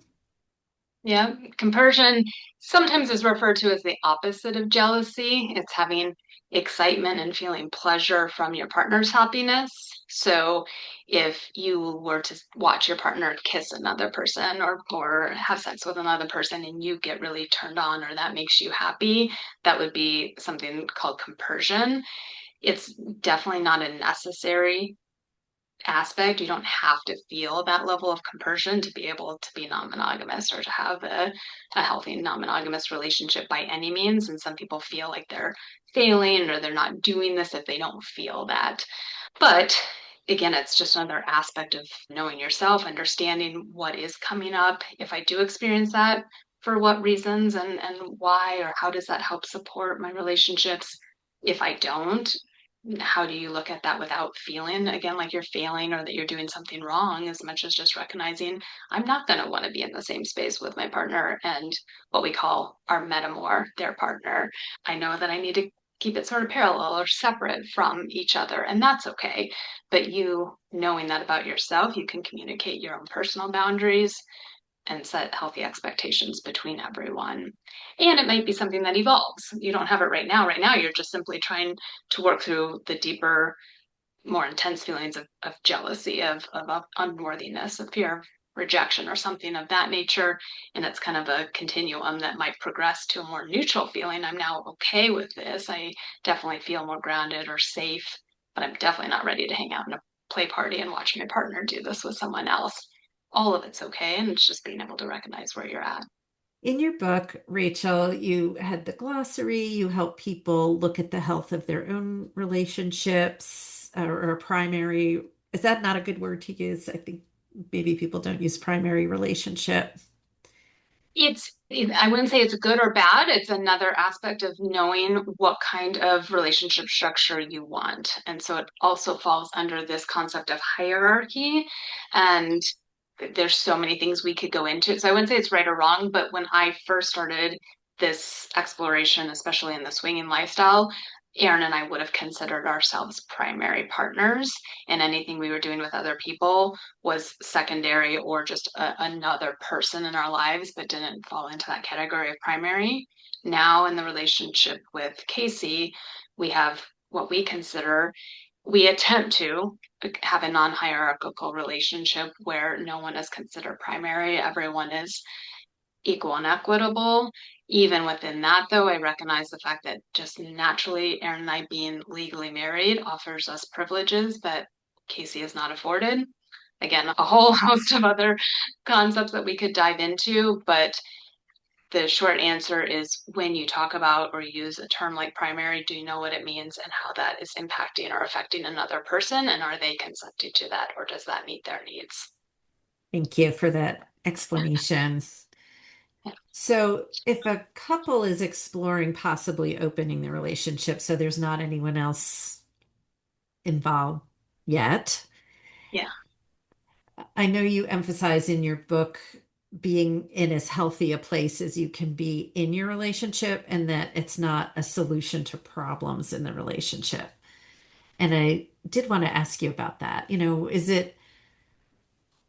Yeah, compersion sometimes is referred to as the opposite of jealousy. It's having excitement and feeling pleasure from your partner's happiness. So if you were to watch your partner kiss another person or have sex with another person and you get really turned on or that makes you happy, that would be something called compersion. It's definitely not a necessary aspect. You don't have to feel that level of compersion to be able to be non-monogamous or to have a healthy non-monogamous relationship by any means. And some people feel like they're failing or they're not doing this if they don't feel that. But again, it's just another aspect of knowing yourself, understanding what is coming up. If I do experience that, for what reasons and why, or how does that help support my relationships? If I don't, how do you look at that without feeling again like you're failing or that you're doing something wrong, as much as just recognizing I'm not going to want to be in the same space with my partner and what we call our metamor, their partner. I know that I need to keep it sort of parallel or separate from each other, and that's okay. But you knowing that about yourself, you can communicate your own personal boundaries and set healthy expectations between everyone. And it might be something that evolves. You don't have it right now. Right now, you're just simply trying to work through the deeper, more intense feelings of jealousy, of unworthiness, of fear of rejection, or something of that nature. And it's kind of a continuum that might progress to a more neutral feeling. I'm now okay with this. I definitely feel more grounded or safe, but I'm definitely not ready to hang out in a play party and watch my partner do this with someone else. All of it's okay. And it's just being able to recognize where you're at. In your book, Rachel, you had the glossary, you help people look at the health of their own relationships or primary. Is that not a good word to use? I think maybe people don't use primary relationship. I wouldn't say it's good or bad. It's another aspect of knowing what kind of relationship structure you want. And so it also falls under this concept of hierarchy. And there's so many things we could go into. So I wouldn't say it's right or wrong, but when I first started this exploration, especially in the swinging lifestyle, Aaron and I would have considered ourselves primary partners, and anything we were doing with other people was secondary or just another person in our lives, but didn't fall into that category of primary. Now, in the relationship with Casey, we have what we attempt to have a non-hierarchical relationship where no one is considered primary, everyone is equal and equitable. Even within that, though, I recognize the fact that just naturally, Aaron and I being legally married offers us privileges that Casey is not afforded. Again, a whole host of other concepts that we could dive into, but the short answer is when you talk about or use a term like primary, do you know what it means and how that is impacting or affecting another person? And are they consenting to that, or does that meet their needs? Thank you for that explanation. So if a couple is exploring possibly opening the relationship, so there's not anyone else involved yet, Yeah. I know you emphasize in your book being in as healthy a place as you can be in your relationship and that it's not a solution to problems in the relationship. And I did want to ask you about that. Is it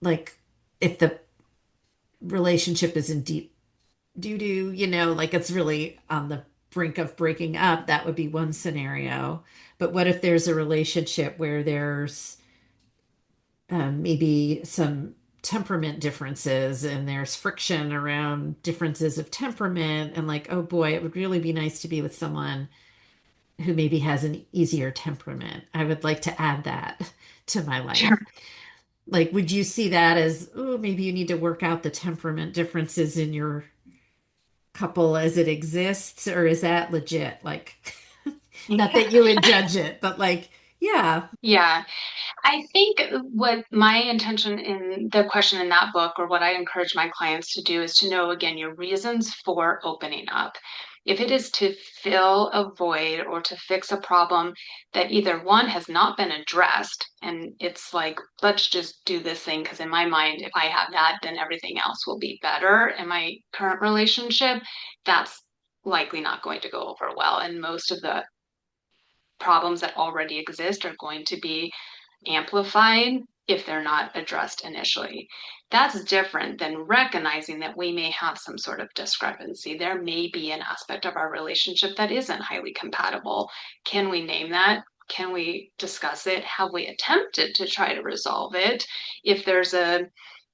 like if the relationship is in deep doo doo, like it's really on the brink of breaking up, that would be one scenario. But what if there's a relationship where there's maybe some temperament differences and there's friction around differences of temperament and like, oh boy, it would really be nice to be with someone who maybe has an easier temperament. I would like to add that to my life. Sure. Like, would you see that as, oh, maybe you need to work out the temperament differences in your couple as it exists, or is that legit? Like, not that you would judge it, but like, yeah, Yeah. I think what my intention in the question in that book, or what I encourage my clients to do, is to know again your reasons for opening up. If it is to fill a void or to fix a problem that either one has not been addressed, and it's like, let's just do this thing because in my mind, if I have that, then everything else will be better in my current relationship, that's likely not going to go over well. And most of the problems that already exist are going to be amplified if they're not addressed initially. That's different than recognizing that we may have some sort of discrepancy. There may be an aspect of our relationship that isn't highly compatible. Can we name that? Can we discuss it? Have we attempted to try to resolve it? If there's a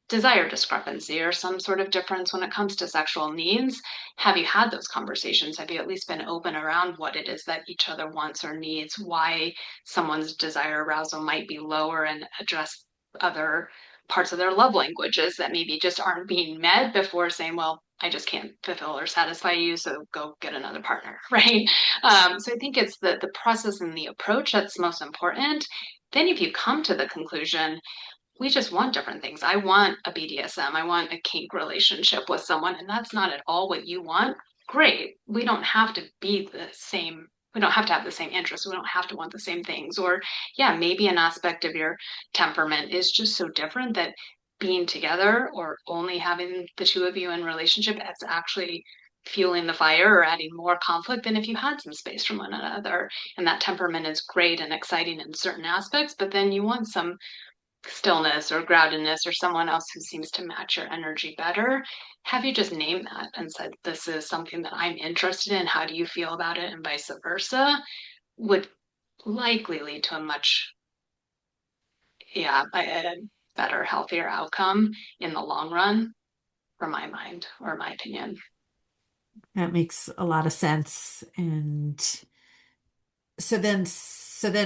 desire discrepancy or some sort of difference when it comes to sexual needs, have you had those conversations? Have you at least been open around what it is that each other wants or needs, why someone's desire arousal might be lower, and address other parts of their love languages that maybe just aren't being met before saying, well, I just can't fulfill or satisfy you, so go get another partner, right? So I think it's the process and the approach that's most important. Then if you come to the conclusion, we just want different things. I want a BDSM. I want a kink relationship with someone, and that's not at all what you want. Great. We don't have to be the same. We don't have to have the same interests. We don't have to want the same things. Or, yeah, maybe an aspect of your temperament is just so different that being together or only having the two of you in relationship, that's actually fueling the fire or adding more conflict than if you had some space from one another. And that temperament is great and exciting in certain aspects, but then you want some stillness or groundedness or someone else who seems to match your energy better. Have you just named that and said, this is something that I'm interested in? How do you feel about it? And vice versa would likely lead to a much, yeah, a better, healthier outcome in the long run, for my mind or my opinion. that makes a lot of sense. And so then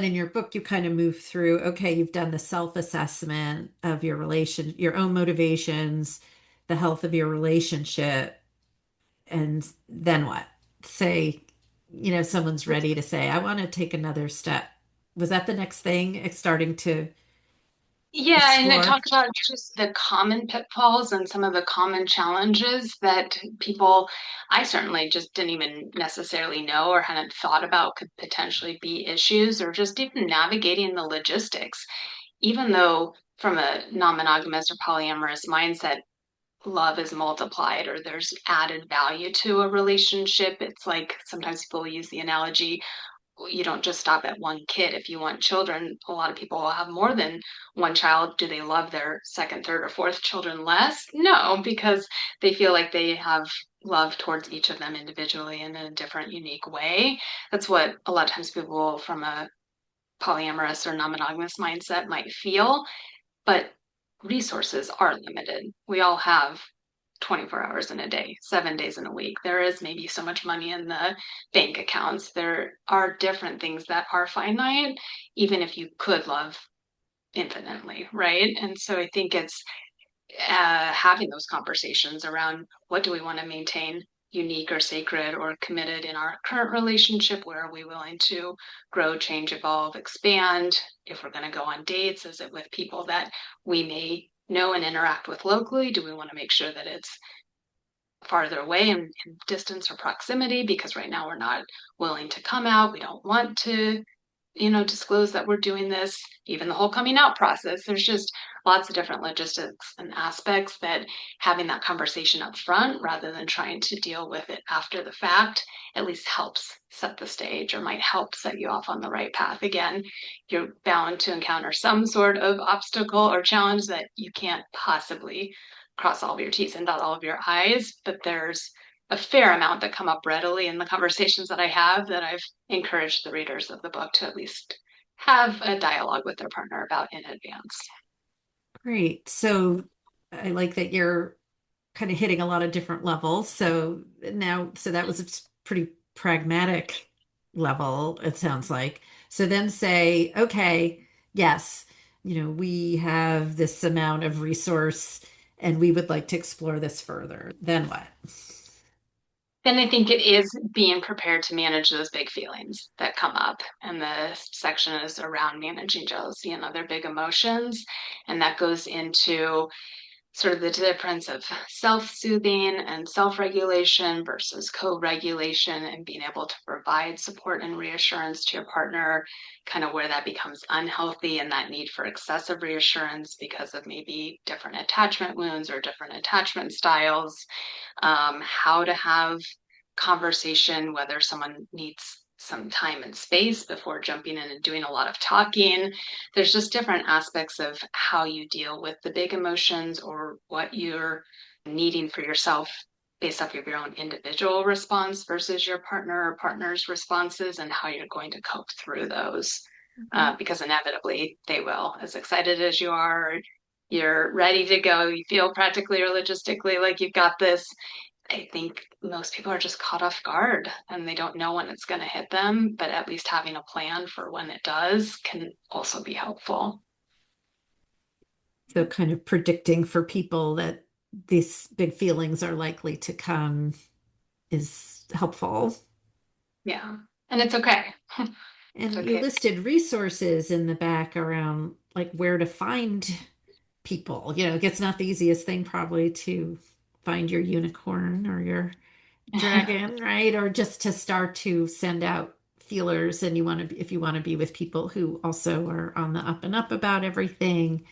in your book, you kind of move through, okay, you've done the self-assessment of your relation, your own motivations, the health of your relationship, and then what? Say, someone's ready to say, I want to take another step. Was that the next thing? It's starting to Yeah, and it explore. talked about just the common pitfalls and some of the common challenges that people, I certainly just didn't even necessarily know or hadn't thought about could potentially be issues, or just even navigating the logistics. Even though from a non-monogamous or polyamorous mindset, love is multiplied or there's added value to a relationship, it's like sometimes people use the analogy, you don't just stop at one kid. If you want children, a lot of people will have more than one child. Do they love their second, third, or fourth children less? No, because they feel like they have love towards each of them individually in a different, unique way. That's what a lot of times people from a polyamorous or non-monogamous mindset might feel, but resources are limited. We all have 24 hours in a day, 7 days in a week. There is maybe so much money in the bank accounts. There are different things that are finite, even if you could love infinitely, right? And so I think it's having those conversations around what do we want to maintain unique or sacred or committed in our current relationship? Where are we willing to grow, change, evolve, expand? If we're going to go on dates, is it with people that we may know and interact with locally? Do we want to make sure that it's farther away in distance or proximity, because right now we're not willing to come out. We don't want to, disclose that we're doing this, even the whole coming out process. There's just lots of different logistics and aspects that having that conversation up front rather than trying to deal with it after the fact at least helps set the stage or might help set you off on the right path. Again, you're bound to encounter some sort of obstacle or challenge that you can't possibly cross all of your T's and dot all of your I's, but there's a fair amount that come up readily in the conversations that I have that I've encouraged the readers of the book to at least have a dialogue with their partner about in advance. Great. So I like that you're kind of hitting a lot of different levels. So that was a pretty pragmatic level, it sounds like. So then say, okay, yes, we have this amount of resource and we would like to explore this further. Then what? Then I think it is being prepared to manage those big feelings that come up. And the section is around managing jealousy and other big emotions. And that goes into sort of the difference of self-soothing and self-regulation versus co-regulation, and being able to provide support and reassurance to your partner, kind of where that becomes unhealthy and that need for excessive reassurance because of maybe different attachment wounds or different attachment styles. How to have conversation, whether someone needs some time and space before jumping in and doing a lot of talking. There's just different aspects of how you deal with the big emotions or what you're needing for yourself based off of your own individual response versus your partner or partner's responses, and how you're going to cope through those. Mhm. Because inevitably they will. As excited as you are, you're ready to go, you feel practically or logistically like you've got this. I think most people are just caught off guard and they don't know when it's going to hit them, but at least having a plan for when it does can also be helpful. So kind of predicting for people that these big feelings are likely to come is helpful. Yeah. And it's okay. It's And you okay. listed resources in the back around like where to find people. It's not the easiest thing probably to find your unicorn or your dragon, right? Or just to start to send out feelers and if you want to be with people who also are on the up and up about everything.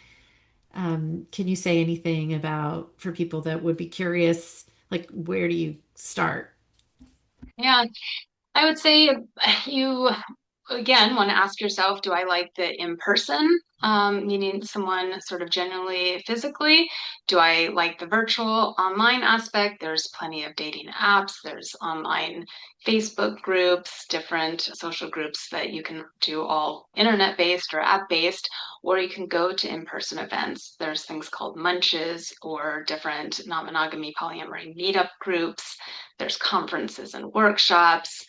Can you say anything about for people that would be curious, like where do you start? Yeah. I would say you again want to ask yourself, do I like the in person, meaning someone sort of genuinely physically? Do I like the virtual online aspect? There's plenty of dating apps, there's online Facebook groups, different social groups that you can do all internet based or app based, or you can go to in person events. There's things called munches or different non monogamy polyamory meetup groups. There's conferences and workshops.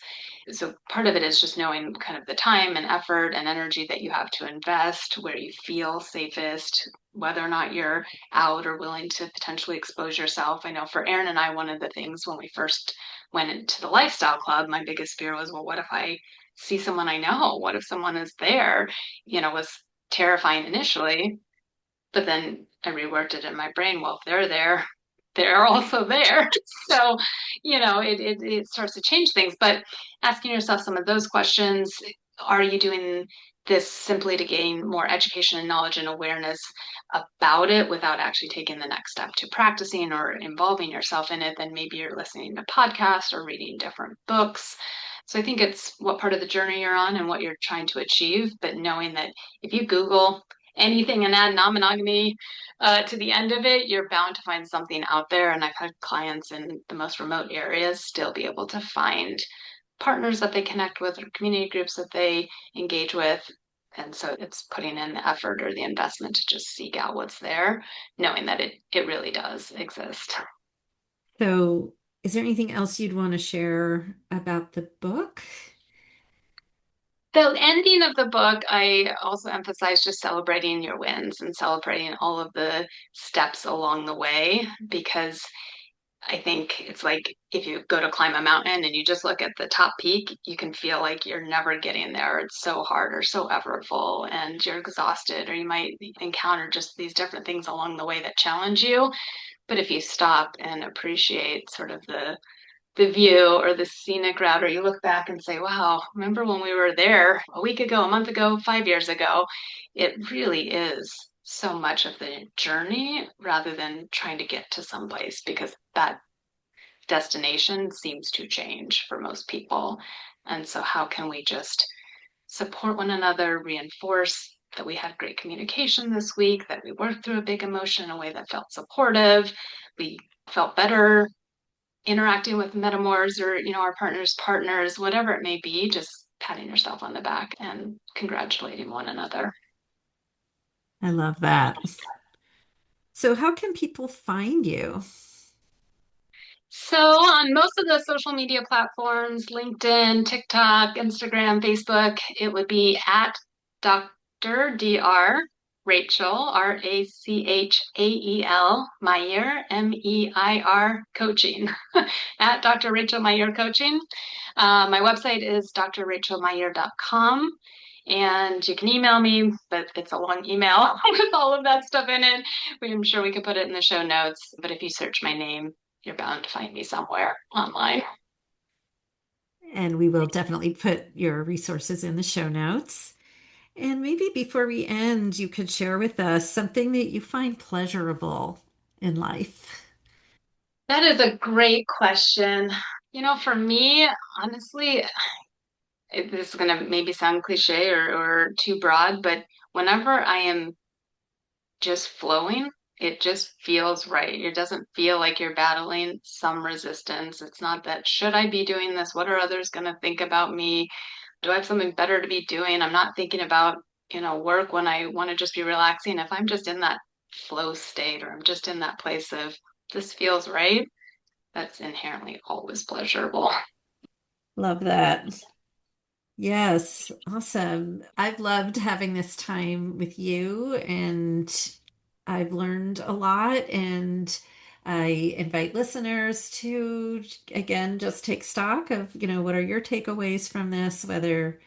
So part of it is just knowing kind of the time and effort and energy that you have to invest, where you feel safest, whether or not you're out or willing to potentially expose yourself. I know for Aaron and I, one of the things when we first went into the lifestyle club, my biggest fear was, well, what if I see someone I know? What if someone is there? Was terrifying initially, but then I reworked it in my brain. Well, if they're there, they're also there. So, it starts to change things. But asking yourself some of those questions, are you doing this simply to gain more education and knowledge and awareness about it without actually taking the next step to practicing or involving yourself in it? Then maybe you're listening to podcasts or reading different books. So I think it's what part of the journey you're on and what you're trying to achieve, but knowing that if you Google anything and add non-monogamy to the end of it, you're bound to find something out there. And I've had clients in the most remote areas still be able to find partners that they connect with or community groups that they engage with. And so it's putting in the effort or the investment to just seek out what's there, knowing that it really does exist. So, is there anything else you'd want to share about the book? The ending of the book, I also emphasize just celebrating your wins and celebrating all of the steps along the way, because I think it's like if you go to climb a mountain and you just look at the top peak, you can feel like you're never getting there. It's so hard or so effortful and you're exhausted, or you might encounter just these different things along the way that challenge you. But if you stop and appreciate sort of the view or the scenic route, or you look back and say, wow, remember when we were there a week ago, a month ago, 5 years ago? It really is so much of the journey rather than trying to get to someplace, because that destination seems to change for most people. And so, how can we just support one another, reinforce that we had great communication this week, that we worked through a big emotion in a way that felt supportive, we felt better interacting with metamors or our partners, whatever it may be, just patting yourself on the back and congratulating one another. I love that. So, how can people find you? So on most of the social media platforms, LinkedIn, TikTok, Instagram, Facebook, it would be at Dr. Rachel, Rachael Meir, Meir coaching, at Dr. Rachael Meir coaching. My website is drrachelmeir.com. And you can email me, but it's a long email with all of that stuff in it. I'm sure we could put it in the show notes. But if you search my name, you're bound to find me somewhere online. And we will definitely put your resources in the show notes. And maybe before we end, you could share with us something that you find pleasurable in life. That is a great question. For me, honestly, this is going to maybe sound cliche or too broad, but whenever I am just flowing, it just feels right. It doesn't feel like you're battling some resistance. It's not that, should I be doing this? What are others going to think about me? Do I have something better to be doing? I'm not thinking about, work when I want to just be relaxing. If I'm just in that flow state, or I'm just in that place of this feels right, that's inherently always pleasurable. Love that. Yes, awesome. I've loved having this time with you, and I've learned a lot. And I invite listeners to, again, just take stock of, what are your takeaways from this, whether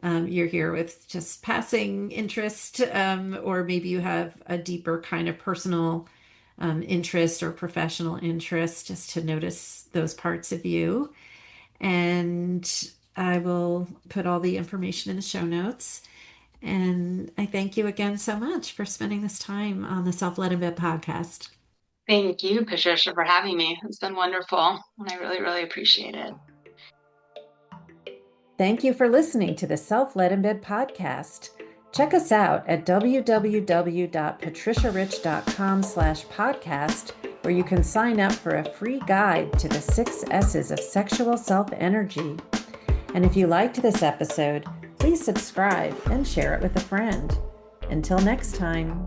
you're here with just passing interest, or maybe you have a deeper kind of personal interest or professional interest, just to notice those parts of you. And I will put all the information in the show notes. And I thank you again so much for spending this time on the Self-Led in Bed podcast. Thank you, Patricia, for having me. It's been wonderful, and I really, really appreciate it. Thank you for listening to the Self-Led in Bed podcast. Check us out at www.patriciarich.com/podcast, where you can sign up for a free guide to the 6 S's of sexual self-energy. And if you liked this episode, please subscribe and share it with a friend. Until next time.